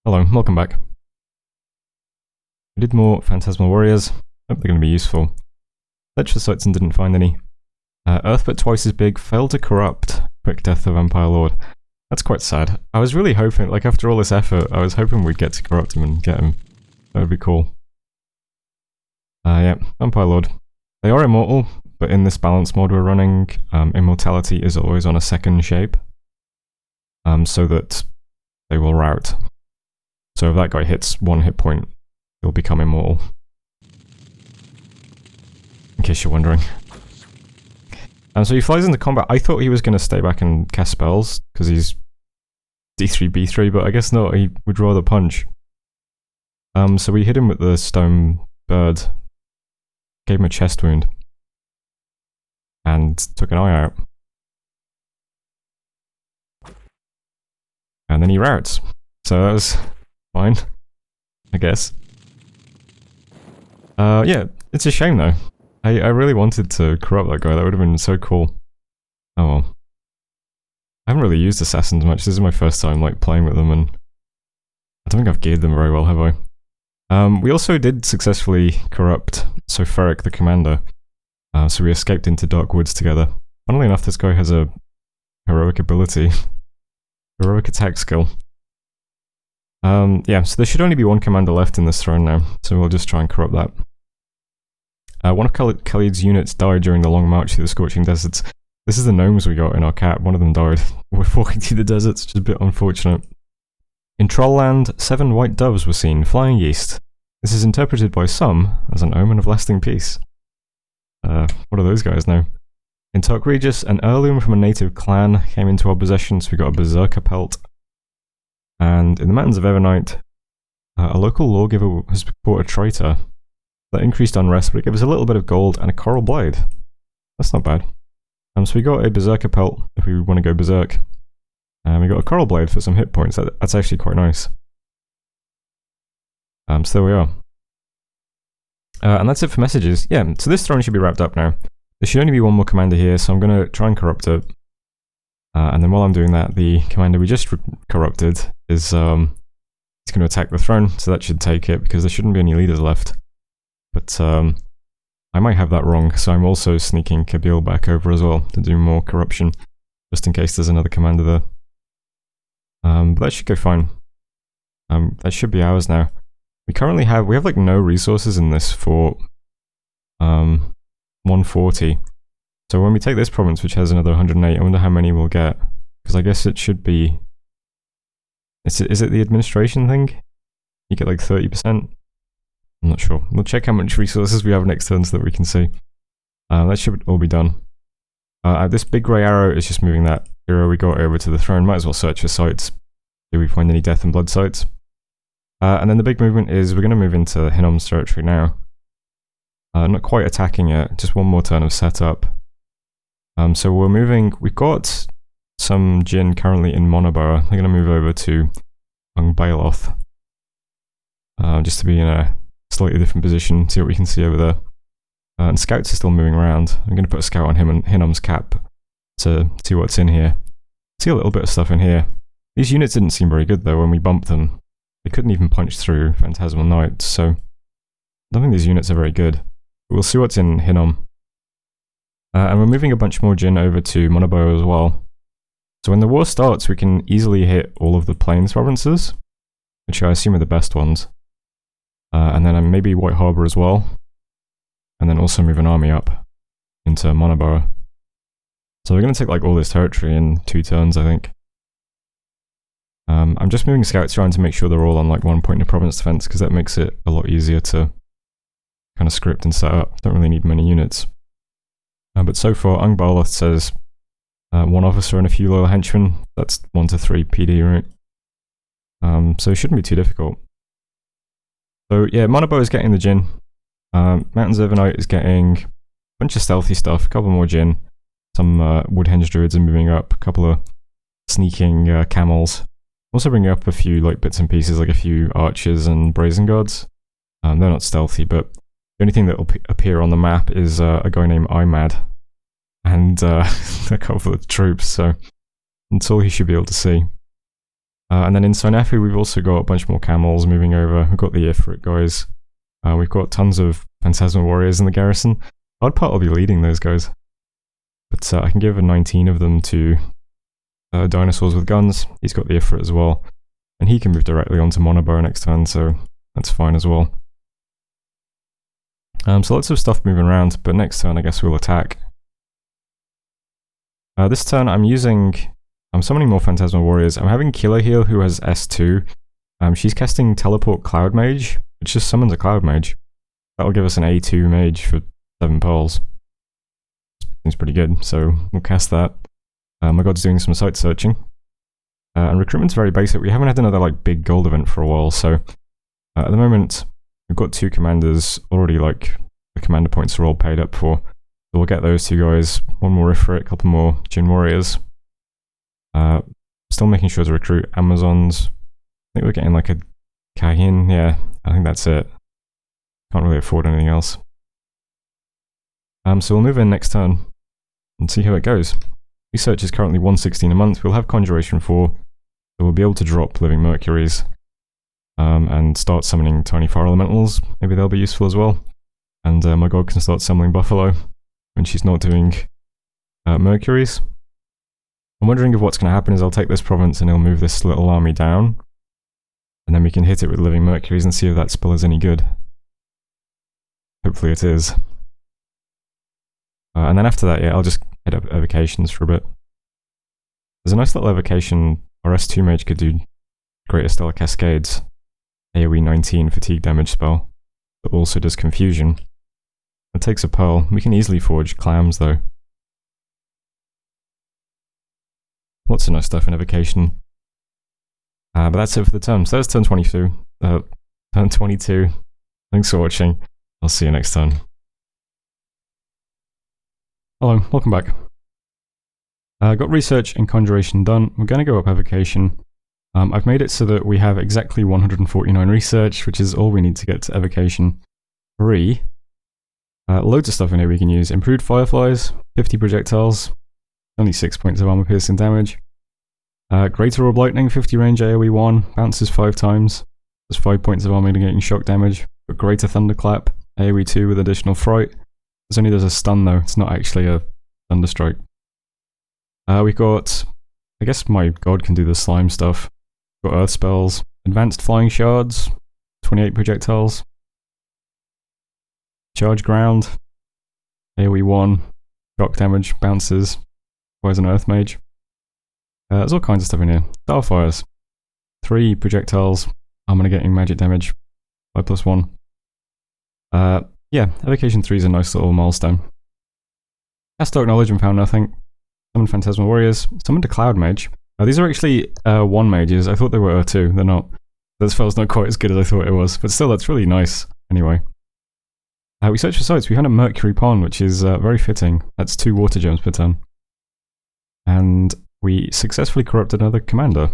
Hello, welcome back. We did more Phantasmal Warriors. Hope they're going to be useful. Searched for sites and didn't find any. Earth but twice as big, failed to corrupt. Quick death of Vampire Lord. That's quite sad. I was really hoping, like after all this effort, I was hoping we'd get to corrupt him and get him. That would be cool. Yeah, Vampire Lord. They are immortal, but in this balance mod we're running, immortality is always on a second shape. So that they will rout. So if that guy hits one hit point, he'll become immortal. In case you're wondering. So he flies into combat. I thought he was going to stay back and cast spells, because he's D3, B3, but I guess not, he would rather punch. So we hit him with the stone bird, gave him a chest wound, and took an eye out. And then he routs. So that was fine, I guess. Yeah, it's a shame though. I really wanted to corrupt that guy, that would have been so cool. Oh well. I haven't really used assassins much, this is my first time like playing with them, and I don't think I've geared them very well, have I? We also did successfully corrupt Ferric the commander, so we escaped into Dark Woods together. Funnily enough, this guy has a heroic ability. Heroic attack skill. Yeah, so there should only be one commander left in this throne now, so we'll just try and corrupt that. One of Khalid's units died during the long march through the scorching deserts. This is the gnomes we got in our cap, one of them died. We're walking through the deserts, which is a bit unfortunate. In Trollland, 7 white doves were seen, flying east. This is interpreted by some as an omen of lasting peace. What are those guys now? In Tark Regis, an heirloom from a native clan came into our possession, so we got a berserker pelt. And in the Mountains of Evernight, a local lawgiver has caught a traitor. That increased unrest, but it gave us a little bit of gold and a coral blade. That's not bad. So we got a berserker pelt if we want to go berserk. And we got a coral blade for some hit points. That's actually quite nice. So there we are. And that's it for messages. Yeah, so this throne should be wrapped up now. There should only be one more commander here, so I'm going to try and corrupt it. And then while I'm doing that, the commander we just corrupted is going to attack the throne, so that should take it, because there shouldn't be any leaders left. But I might have that wrong, so I'm also sneaking Kabil back over as well to do more corruption, just in case there's another commander there. But that should go fine. That should be ours now. We currently have like no resources in this for 140. So when we take this province, which has another 108, I wonder how many we'll get. Because I guess it should be... Is it the administration thing? You get like 30%? I'm not sure. We'll check how much resources we have next turn so that we can see. That should all be done. This big grey arrow is just moving that hero we got over to the throne. Might as well search for sites. Do we find any death and blood sites? And then the big movement is we're going to move into Hinnom's territory now. Not quite attacking it, just one more turn of setup. So we're moving, we've got some Jinn currently in Monoboa. They're going to move over to Ungbaeloth. Just to be in a slightly different position, see what we can see over there. And scouts are still moving around. I'm going to put a scout on him and Hinnom's cap to see what's in here. See a little bit of stuff in here. These units didn't seem very good though when we bumped them. They couldn't even punch through Phantasmal Knights, so I don't think these units are very good. But we'll see what's in Hinnom. And we're moving a bunch more Jinn over to Monoboa as well. So when the war starts, we can easily hit all of the Plains provinces, which I assume are the best ones. And then maybe White Harbour as well. And then also move an army up into Monoboa. So we're going to take like all this territory in 2 turns, I think. I'm just moving scouts around to make sure they're all on like one point of province defense, because that makes it a lot easier to kind of script and set up. Don't really need many units. But so far, Ungbaeloth says 1 officer and a few loyal henchmen. That's 1 to 3 PD, right? So it shouldn't be too difficult. So yeah, Monoboa is getting the Jinn. Mountains of Evernight is getting a bunch of stealthy stuff, a couple more Jinn. Some Woodhenge Druids are moving up, a couple of sneaking camels. Also bringing up a few like bits and pieces, like a few archers and brazen guards. They're not stealthy, but the only thing that will appear on the map is a guy named Imad and a couple of troops, so that's all he should be able to see. And then in Sonefu, we've also got a bunch more camels moving over. We've got the Ifrit guys. We've got tons of Phantasmal Warriors in the garrison. Hard part will be leading those guys. But I can give a 19 of them to Dinosaurs with Guns. He's got the Ifrit as well. And he can move directly onto Monobow next turn, so that's fine as well. So lots of stuff moving around, but next turn I guess we'll attack. This turn I'm summoning more Phantasmal Warriors. I'm having Killer Heal who has S2. She's casting Teleport Cloud Mage, which just summons a Cloud Mage. That'll give us an A2 Mage for 7 pearls. Seems pretty good, so we'll cast that. My god's doing some site searching. And recruitment's very basic. We haven't had another like big gold event for a while, so at the moment we've got 2 commanders already, like the commander points are all paid up for. So we'll get those 2 guys, 1 more Ifrit, a couple more Jin Warriors. Still making sure to recruit Amazons. I think we're getting like a Kahin, yeah, I think that's it. Can't really afford anything else. So we'll move in next turn and see how it goes. Research is currently 116 a month. We'll have Conjuration 4, so we'll be able to drop Living Mercuries and start summoning tiny fire elementals. Maybe they'll be useful as well. And my god can start summoning Buffalo when she's not doing Mercuries. I'm wondering if what's going to happen is I'll take this province and he'll move this little army down. And then we can hit it with Living Mercuries and see if that spell is any good. Hopefully it is. And then after that, yeah, I'll just head up evocations for a bit. There's a nice little evocation our S2 mage could do. Greater Stellar Cascades. AoE 19 fatigue damage spell. That also does confusion. It takes a pearl. We can easily forge clams though. Lots of nice stuff in evocation. But that's it for the turn. So that's turn 22. Turn 22. Thanks for watching. I'll see you next turn. Hello, welcome back. Got research and conjuration done. We're going to go up evocation. I've made it so that we have exactly 149 research, which is all we need to get to evocation 3. Loads of stuff in here we can use. Improved fireflies, 50 projectiles, only 6 points of armor piercing damage. Greater Orb Lightning, 50 range AoE 1, bounces 5 times. There's 5 points of armor negating shock damage. But Greater Thunderclap, AoE 2 with additional fright. There's a stun though, it's not actually a Thunderstrike. We've got, I guess my god can do the slime stuff. We've got earth spells, advanced flying shards, 28 projectiles. Charge ground, AoE 1, shock damage, bounces, requires an earth mage. There's all kinds of stuff in here. Starfires, 3 projectiles, armor negating magic damage, 5+1. Yeah, evocation 3 is a nice little milestone. Cast Dark Knowledge and found nothing. Summoned Phantasmal Warriors. Summoned a Cloud Mage. These are actually 1 mages. I thought they were 2. They're not. This spell's not quite as good as I thought it was, but still, that's really nice. Anyway. We searched for sites. We found a Mercury Pond, which is very fitting. That's 2 water gems per turn. And we successfully corrupted another commander.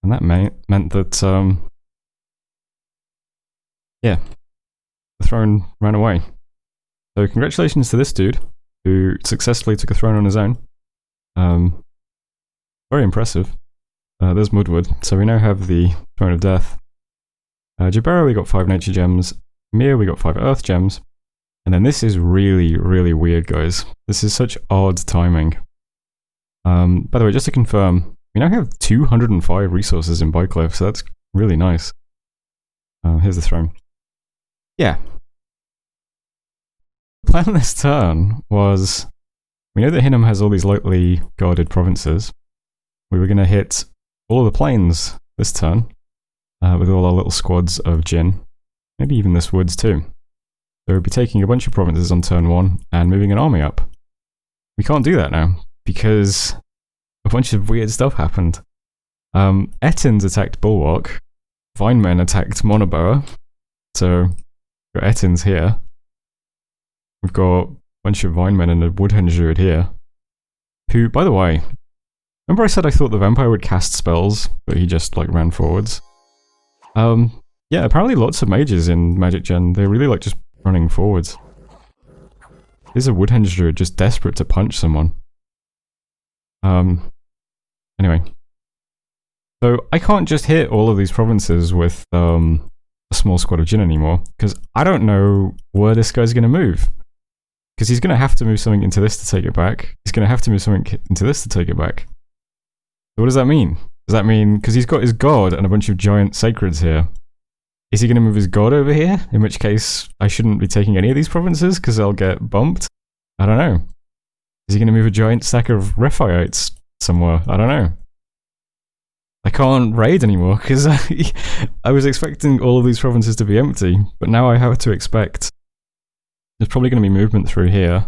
And that meant that, yeah, the throne ran away. So congratulations to this dude, who successfully took a throne on his own. Very impressive. There's Mudwood. So we now have the Throne of Death. Jabara, we got 5 nature gems. Mir, we got 5 earth gems. And then this is really, really weird, guys. This is such odd timing. By the way, just to confirm, we now have 205 resources in Bycliff, so that's really nice. Here's the throne. Yeah. The plan this turn was, we know that Hinnom has all these lightly guarded provinces. We were going to hit all of the plains this turn, with all our little squads of Jin. Maybe even this woods too. So we'll be taking a bunch of provinces on turn 1 and moving an army up. We can't do that now, because a bunch of weird stuff happened. Ettins attacked Bulwark, Vinemen attacked Monoboa, so we've got Ettins here. We've got a bunch of Vinemen and a Woodhenge Druid here, who, by the way, remember I said I thought the vampire would cast spells, but he just like ran forwards? Yeah, apparently lots of mages in MagicGen, they really like just running forwards. Here's a Woodhenge Druid just desperate to punch someone. Anyway. So I can't just hit all of these provinces with a small squad of Jin anymore, because I don't know where this guy's going to move. Because he's going to have to move something into this to take it back. He's going to have to move something into this to take it back. So what does that mean? Does that mean, because he's got his god and a bunch of giant sacreds here, is he going to move his god over here? In which case, I shouldn't be taking any of these provinces, because I'll get bumped? I don't know. Is he going to move a giant stack of Rephaites somewhere? I don't know. I can't raid anymore, because I was expecting all of these provinces to be empty, but now I have to expect there's probably going to be movement through here.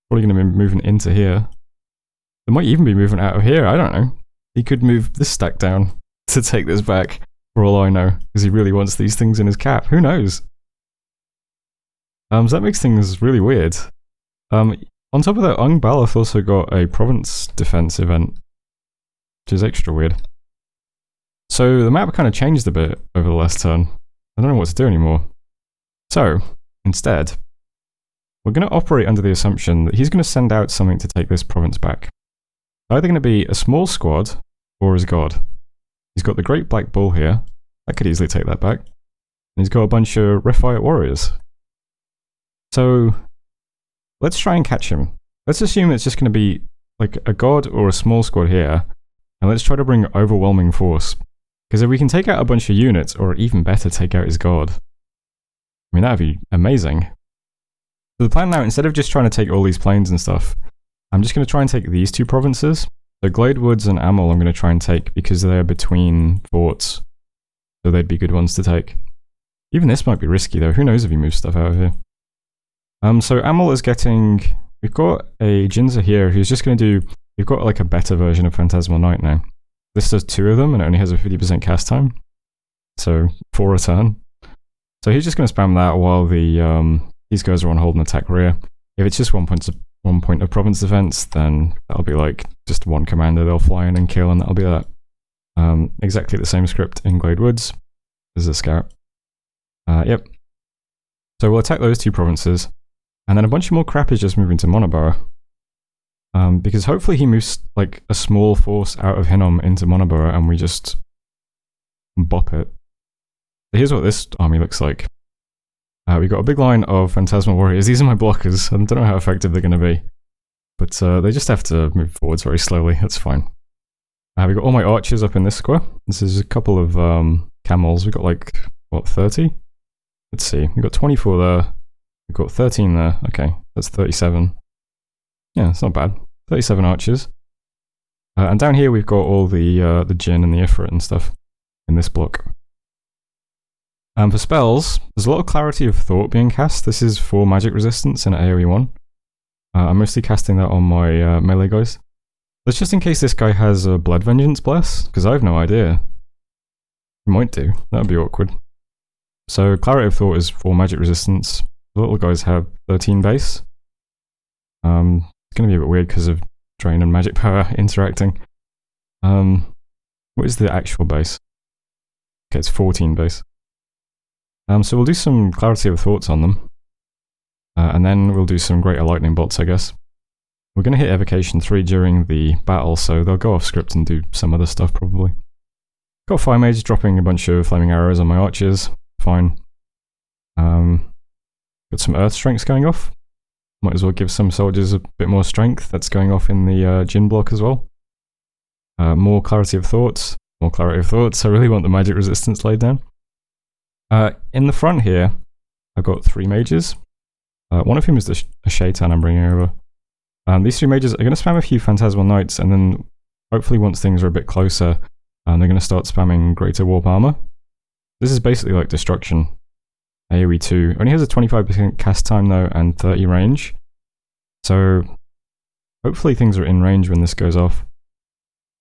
Probably going to be movement into here. There might even be movement out of here, I don't know. He could move this stack down to take this back, for all I know, because he really wants these things in his cap. Who knows? So that makes things really weird. On top of that, Ung Baloth also got a province defense event, which is extra weird. So the map kind of changed a bit over the last turn. I don't know what to do anymore. So, instead, we're going to operate under the assumption that he's going to send out something to take this province back. It's either going to be a small squad, or his god. He's got the Great Black Bull here. That could easily take that back. And he's got a bunch of Rephaite warriors. So, let's try and catch him. Let's assume it's just going to be like a god or a small squad here, and let's try to bring overwhelming force. Because if we can take out a bunch of units, or even better, take out his god, I mean, that'd be amazing. So the plan now, instead of just trying to take all these plains and stuff, I'm just going to try and take these two provinces. So Glade Woods and Amel I'm going to try and take because they're between forts. So they'd be good ones to take. Even this might be risky though, who knows if he moves stuff out of here. So Amel is getting... We've got a Jinza here who's just going to do... We've got like a better version of Phantasmal Knight now. This does 2 of them and it only has a 50% cast time. So 4 a turn. So he's just going to spam that while the these guys are on hold and attack rear. If it's just 1 point of province defense, then that'll be like just 1 commander they'll fly in and kill, and that'll be that. Exactly the same script in Glade Woods. This is a scout. Yep. So we'll attack those 2 provinces, and then a bunch more crap is just moving to Monoborough. Because hopefully he moves like a small force out of Hinnom into Monoborough and we just bop it. So here's what this army looks like. We've got a big line of Phantasmal Warriors. These are my blockers. I don't know how effective they're going to be. But they just have to move forwards very slowly. That's fine. We've got all my archers up in this square. This is a couple of camels. We've got like, what, 30? Let's see. We've got 24 there. We've got 13 there. Okay, that's 37. Yeah, it's not bad. 37 archers. And down here we've got all the Jinn and the Ifrit and stuff in this block. For spells, there's a lot of Clarity of Thought being cast. This is for magic resistance in AoE 1. I'm mostly casting that on my melee guys. That's just in case this guy has a Blood Vengeance Bless, because I have no idea. He might do. That would be awkward. So Clarity of Thought is for magic resistance. The little guys have 13 base. It's going to be a bit weird because of Drain and Magic Power interacting. What is the actual base? Okay, it's 14 base. So we'll do some Clarity of Thoughts on them. And then we'll do some Greater Lightning Bolts, I guess. We're going to hit Evocation 3 during the battle, so they'll go off script and do some other stuff, probably. Got Fire Mage dropping a bunch of Flaming Arrows on my archers. Fine. Got some Earth Strengths going off. Might as well give some soldiers a bit more strength. That's going off in the Jinn block as well. More Clarity of Thoughts. More Clarity of Thoughts. I really want the magic resistance laid down. In the front here, I've got 3 mages. One of whom is a Shaitan I'm bringing over. These 3 mages are going to spam a few Phantasmal Knights, and then hopefully once things are a bit closer, they're going to start spamming Greater Warp Armor. This is basically like Destruction. AoE 2. Only has a 25% cast time though, and 30 range. So hopefully things are in range when this goes off.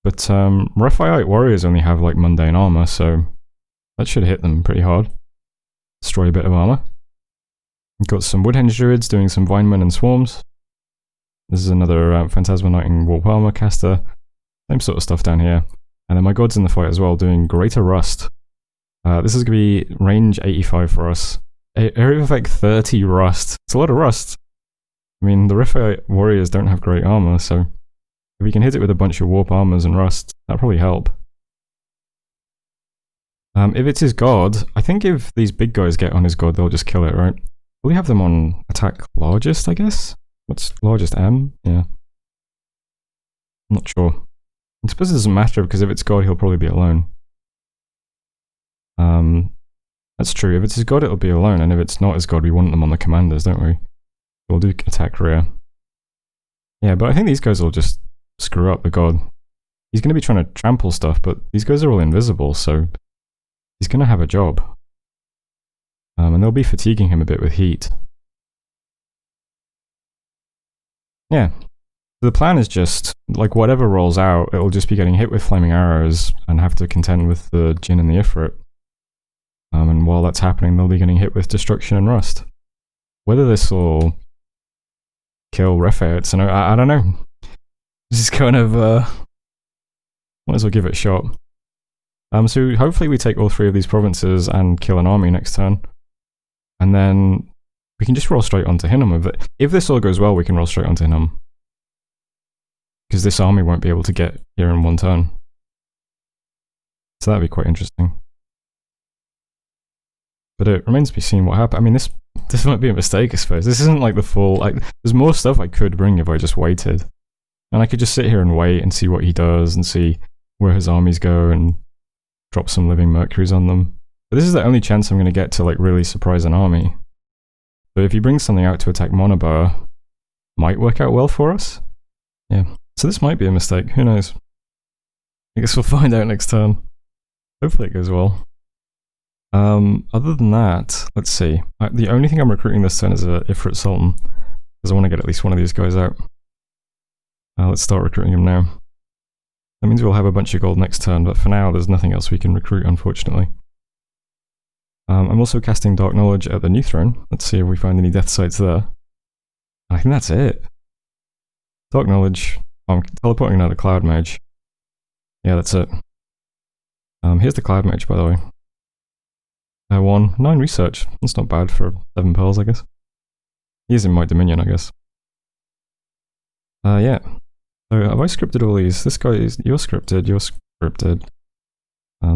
But Rephaite Warriors only have like Mundane Armor, so that should hit them pretty hard. Destroy a bit of armor. We've got some Woodhenge Druids doing some Vinemen and Swarms. This is another Phantasmal Knight and Warp Armor caster. Same sort of stuff down here. And then my gods in the fight as well, doing Greater Rust. This is going to be range 85 for us. Area of effect 30 rust. It's a lot of rust. I mean, the Rephaite warriors don't have great armor, so if we can hit it with a bunch of warp armors and rust, that'll probably help. If it's his god, I think if these big guys get on his god, they'll just kill it, right? Will we have them on attack largest, I guess? What's largest? M? Yeah. I'm not sure. I suppose it doesn't matter because if it's god, he'll probably be alone. That's true. If it's his god, it'll be alone, and if it's not his god, we want them on the commanders, don't we? We'll do attack rear. Yeah, but I think these guys will just screw up the god. He's going to be trying to trample stuff, but these guys are all invisible, so he's going to have a job. And they'll be fatiguing him a bit with heat. Yeah. The plan is just, like, whatever rolls out, it'll just be getting hit with flaming arrows and have to contend with the Jinn and the Ifrit. And while that's happening, they'll be getting hit with destruction and rust. Whether this will kill Rephaits, I don't know. Just kind of, might as well give it a shot. So hopefully we take all 3 of these provinces and kill an army next turn. And then we can just roll straight onto Hinnom. If this all goes well, we can roll straight onto Hinnom. Because this army won't be able to get here in 1 turn. So that'd be quite interesting. But it remains to be seen what happens. I mean, this might be a mistake, I suppose. This isn't like the full... there's more stuff I could bring if I just waited. And I could just sit here and wait and see what he does and see where his armies go and drop some living Mercuries on them. But this is the only chance I'm going to get to like really surprise an army. So if he brings something out to attack Monobar, might work out well for us. Yeah. So this might be a mistake. Who knows? I guess we'll find out next turn. Hopefully it goes well. Other than that, let's see. The only thing I'm recruiting this turn is a Ifrit Sultan, because I want to get at least one of these guys out. Let's start recruiting him now. That means we'll have a bunch of gold next turn, but for now there's nothing else we can recruit, unfortunately. I'm also casting Dark Knowledge at the new throne. Let's see if we find any death sites there. I think that's it. Dark Knowledge. I'm teleporting another Cloud Mage. Yeah, that's it. Here's the Cloud Mage, by the way. 9 research. That's not bad for 7 pearls, I guess. He is in my Dominion, I guess. Yeah. So have I scripted all these? This guy is... You're scripted, you're scripted.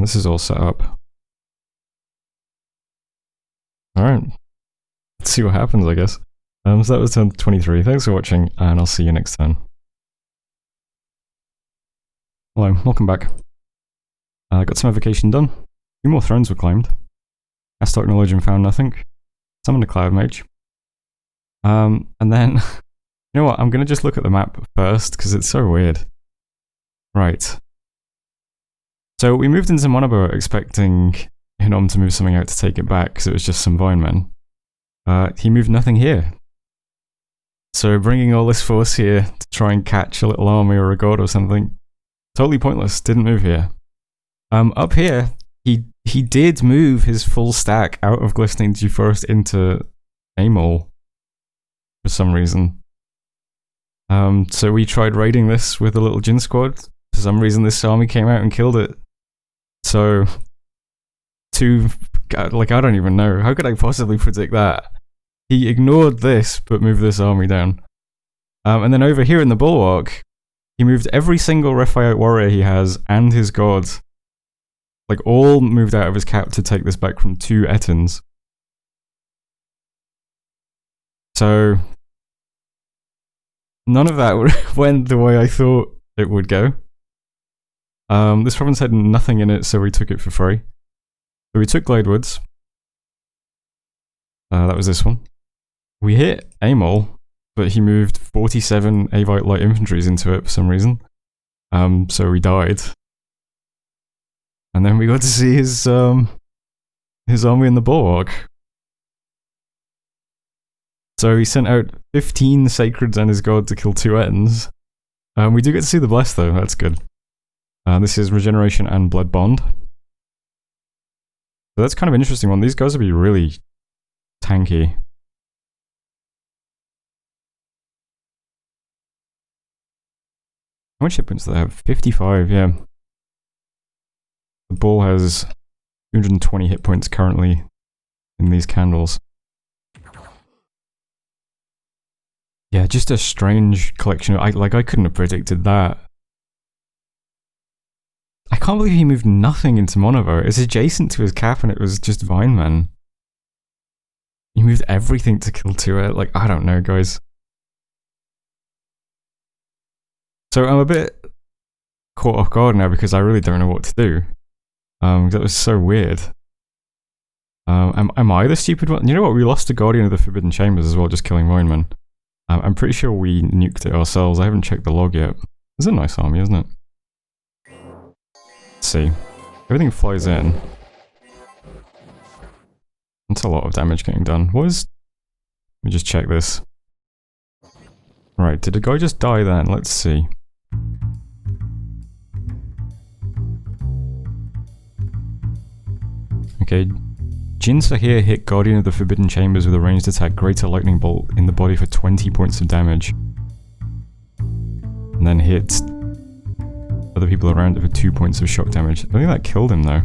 This is all set up. Alright. Let's see what happens, I guess. So that was turn 23. Thanks for watching, and I'll see you next turn. Hello, welcome back. Got some evocation done. 2 more thrones were claimed. Cast Dark Knowledge and found nothing. Summoned a Cloud Mage. And then, you know what, I'm gonna just look at the map first, because it's so weird. Right. So we moved into Monobar expecting Hinnom to move something out to take it back, because it was just some Vinemen. He moved nothing here. So bringing all this force here to try and catch a little army or a god or something, totally pointless, didn't move here. Up here, he did move his full stack out of Glistening Dew-Forest into Amol for some reason. So we tried raiding this with a little Jinn squad. For some reason this army came out and killed it. So, like, I don't even know. How could I possibly predict that? He ignored this, but moved this army down. And then over here in the Bulwark, he moved every single Rephaite warrior he has and his god. Like, all moved out of his cap to take this back from 2 Ettins. So, none of that went the way I thought it would go. This province had nothing in it, so we took it for free. So we took Gladewoods. That was this one. We hit Amol, but he moved 47 Avite light infantries into it for some reason. So we died. And then we got to see his army in the Bulwark. So he sent out 15 Sacreds and his god to kill 2 Ettins. We do get to see the Bless though, that's good. This is Regeneration and Blood Bond. So that's kind of an interesting one. These guys will be really tanky. How much hit points do they have? 55, yeah. The bull has 220 hit points currently in these candles. Yeah, just a strange collection. I couldn't have predicted that. I can't believe he moved nothing into Monobo. It's adjacent to his cap and it was just Vineman. He moved everything to kill 2 Like, I don't know, guys. So I'm a bit caught off guard now because I really don't know what to do. That was so weird. Am I the stupid one? You know what? We lost the Guardian of the Forbidden Chambers as well, just killing Vineman. I'm pretty sure we nuked it ourselves. I haven't checked the log yet. It's a nice army, isn't it? Let's see. Everything flies in. That's a lot of damage getting done. What is... Let me just check this. Right, did the guy just die then? Let's see. Okay. Jinsa here hit Guardian of the Forbidden Chambers with a ranged attack, Greater Lightning Bolt in the body for 20 points of damage. And then hit other people around it for 2 points of shock damage. I think that killed him though.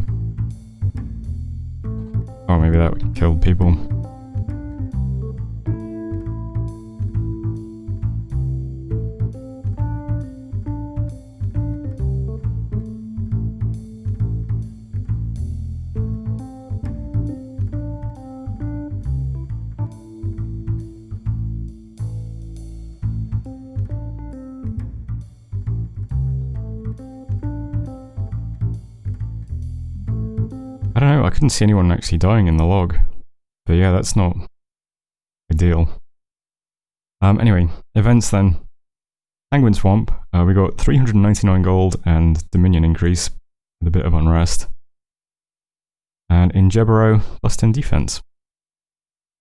Oh, maybe that killed people. I don't know, I couldn't see anyone actually dying in the log. But yeah, that's not ideal. Anyway, events then. Penguin Swamp, we got 399 gold and Dominion increase with a bit of unrest. And in Jebero, plus 10 defense.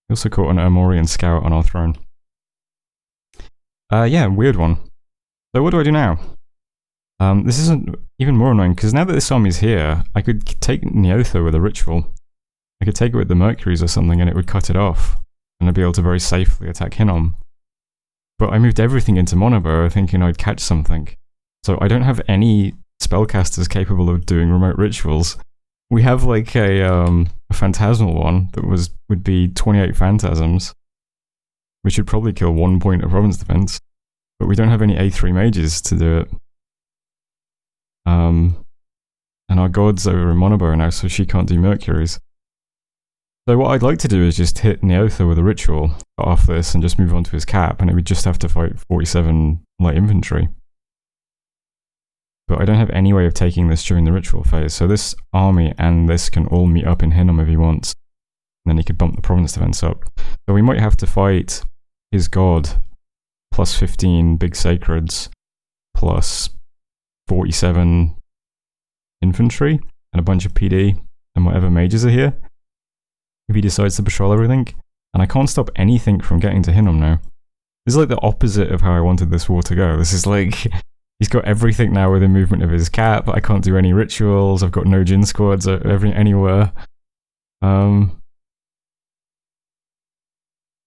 We also caught an Armorian Scout on our throne. Yeah, weird one. So what do I do now? This isn't even more annoying, because now that this army's here, I could take Neotho with a ritual. I could take it with the Mercuries or something and it would cut it off, and I'd be able to very safely attack Hinnom. But I moved everything into Monobo thinking I'd catch something. So I don't have any spellcasters capable of doing remote rituals. We have like a phantasmal one that would be 28 phantasms, which would probably kill 1 point of province defense, but we don't have any A3 mages to do it. And our god's over in Monobo now, so she can't do Mercuries. So what I'd like to do is just hit Neotho with a ritual, cut off this, and just move on to his cap, and it would just have to fight 47 light infantry. But I don't have any way of taking this during the ritual phase, so this army and this can all meet up in Hinnom if he wants. And then he could bump the province defense up. So we might have to fight his god, plus 15 big sacreds, plus 47 infantry, and a bunch of PD, and whatever mages are here, if he decides to patrol everything. And I can't stop anything from getting to Hinnom now. This is like the opposite of how I wanted this war to go. This is like, he's got everything now within movement of his cap, I can't do any rituals, I've got no Jin squads anywhere.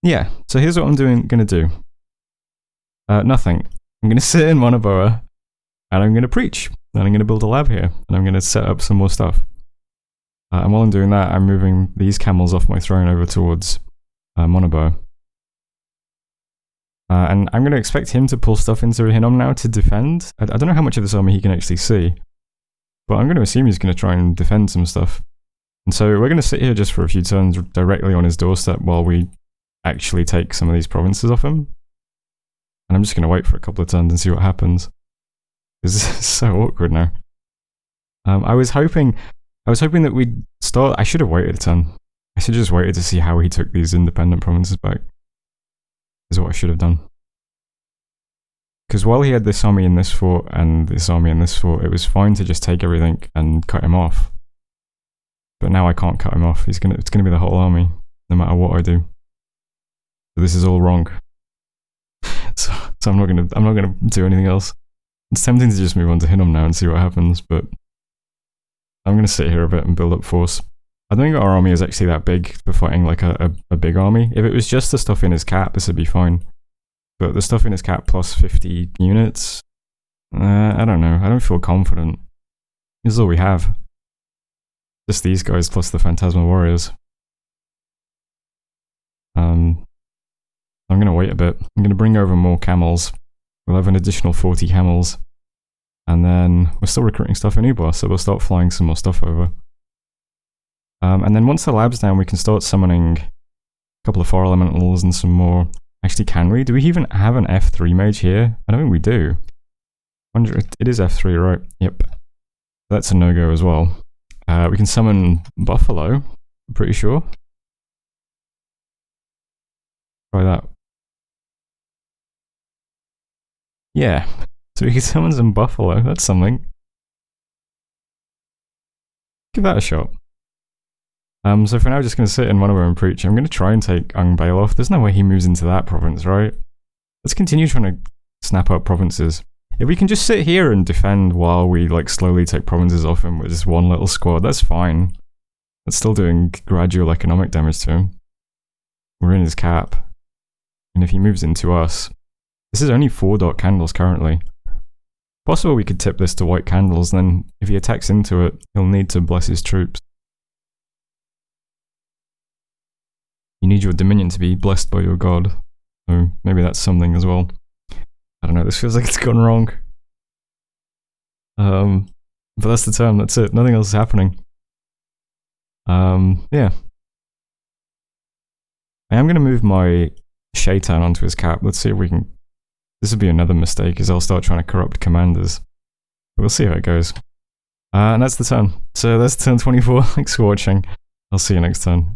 Yeah, so here's what I'm gonna do. Nothing. I'm gonna sit in Monoboa, and I'm gonna preach. And I'm gonna build a lab here, and I'm gonna set up some more stuff. And while I'm doing that, I'm moving these camels off my throne over towards Monobo. And I'm gonna expect him to pull stuff into Hinnom now to defend. I don't know how much of this army he can actually see, but I'm gonna assume he's gonna try and defend some stuff. And so we're gonna sit here just for a few turns directly on his doorstep while we actually take some of these provinces off him. And I'm just gonna wait for a couple of turns and see what happens. This is so awkward now. I was hoping that we'd start. I should have waited a turn. I should have just waited to see how he took these independent provinces back. Is what I should have done. Because while he had this army in this fort and this army in this fort, it was fine to just take everything and cut him off. But now I can't cut him off. It's gonna be the whole army, no matter what I do. So this is all wrong. so I'm not gonna do anything else. It's tempting to just move on to Hinnom now and see what happens, but I'm going to sit here a bit and build up force. I don't think our army is actually that big for fighting like a big army. If it was just the stuff in his cap, this would be fine. But the stuff in his cap plus 50 units? I don't know. I don't feel confident. This is all we have. Just these guys plus the Phantasmal Warriors. I'm going to wait a bit. I'm going to bring over more camels. We'll have an additional 40 camels. And then we're still recruiting stuff in Ubar, so we'll start flying some more stuff over. And then once the lab's down, we can start summoning a couple of 4 elementals and some more. Actually, can we? Do we even have an F3 mage here? I don't think we do. It is F3, right? Yep. That's a no-go as well. We can summon Buffalo, I'm pretty sure. Try that. Yeah, so we can summon some Buffalo, that's something. Give that a shot. So for now, just going to sit in Monobo and preach. I'm going to try and take Bailoff. There's no way he moves into that province, right? Let's continue trying to snap up provinces. If we can just sit here and defend while we like slowly take provinces off him with just one little squad, that's fine. That's still doing gradual economic damage to him. We're in his cap. And if he moves into us, this is only 4 dark candles currently. Possible we could tip this to white candles, then if he attacks into it, he'll need to bless his troops. You need your dominion to be blessed by your god. So maybe that's something as well. I don't know, this feels like it's gone wrong. But that's the turn, that's it. Nothing else is happening. Yeah. I am going to move my Shaitan onto his cap. Let's see if we can... This would be another mistake, as I'll start trying to corrupt commanders. But we'll see how it goes. And that's the turn. So that's turn 24. Thanks for watching. I'll see you next turn.